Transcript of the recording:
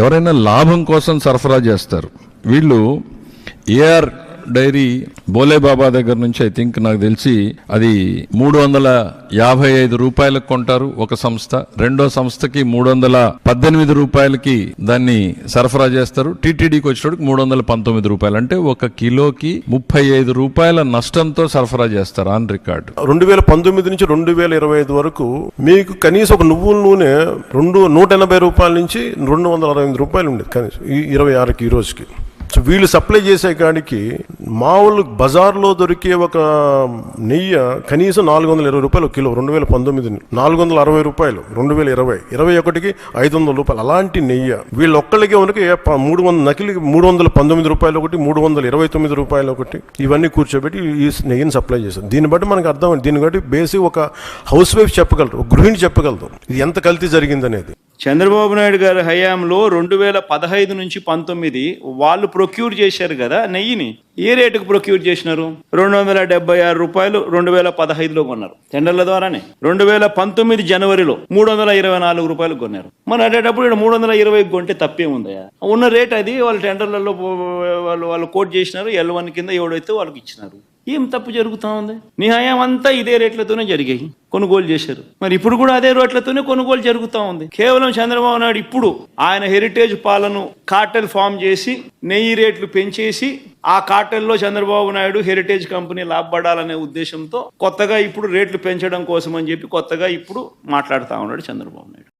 ఎవరైనా లాభం కోసం సరఫరా చేస్తారు. వీళ్ళు ఏఆర్ డైరీ బోలేబాబా దగ్గర నుంచి ఐ థింక్ నాకు తెలిసి అది 355 రూపాయలకు కొంటారు ఒక సంస్థ. రెండో సంస్థకి 318 రూపాయలకి దాన్ని సరఫరా చేస్తారు. టీటీడీకి వచ్చేటప్పుడు 319 రూపాయలు, అంటే ఒక కిలోకి 35 రూపాయల నష్టంతో సరఫరా చేస్తారు ఆన్ రికార్డు. 2019 నుంచి 2025 వరకు మీకు కనీసం ఒక నువ్వుల నూనె 180 రూపాయల నుంచి 268 రూపాయలు ఉండేది కనీసం 26కి ఈ రోజుకి. సో వీళ్ళు సప్లై చేసే కాడికి మామూలు బజార్లో దొరికే ఒక నెయ్యి కనీసం 420 రూపాయలు కిలో 2019 460 రూపాయలు 2020 21కి 500 రూపాయలు. అలాంటి నెయ్యి వీళ్ళు ఒక్కళ్ళకే మనకి 300 నకిలీ 319 రూపాయలు ఒకటి, 329 రూపాయలు ఒకటి, ఇవన్నీ కూర్చోబెట్టి ఈ నెయ్యిని సప్లై చేస్తారు. దీన్ని బట్టి మనకు అర్థం, దీన్ని బట్టి బేసిక్ ఒక హౌస్ వైఫ్ చెప్పగలరు, ఒక గృహిణి చెప్పగలరు ఇది ఎంత కల్తీ జరిగింది అనేది. చంద్రబాబు నాయుడు గారి హయాంలో 2015 నుంచి 19 వాళ్ళు ప్రొక్యూర్ చేశారు కదా నెయ్యిని. ఏ రేటుకు ప్రొక్యూర్ చేసినారు? 276 రూపాయలు 2015లో కొన్నారు టెండర్ల ద్వారానే. 2019 జనవరిలో 324 రూపాయలు కొన్నారు. మరి అటేటప్పుడు 320 కొంటే తప్పే ఉందయా? ఉన్న రేట్ అది వాళ్ళు టెండర్లలో వాళ్ళు కోట్ చేసినారు. L1 కింద ఎవడైతే వాళ్ళకి ఇచ్చినారు. ఏం తప్పు జరుగుతూ ఉంది? నీ హయాం అంతా ఇదే రేట్లతోనే జరిగాయి, కొనుగోలు చేశారు. మరి ఇప్పుడు కూడా అదే రేట్లతోనే కొనుగోలు జరుగుతూ ఉంది. కేవలం చంద్రబాబు నాయుడు ఇప్పుడు ఆయన హెరిటేజ్ పాలను కార్టెల్ ఫామ్ చేసి నెయ్యి రేట్లు పెంచేసి ఆ కార్టెల్లో చంద్రబాబు నాయుడు హెరిటేజ్ కంపెనీ లాభపడాలనే ఉద్దేశంతో కొత్తగా ఇప్పుడు రేట్లు పెంచడం కోసం అని చెప్పి కొత్తగా ఇప్పుడు మాట్లాడుతూ ఉన్నాడు చంద్రబాబు నాయుడు.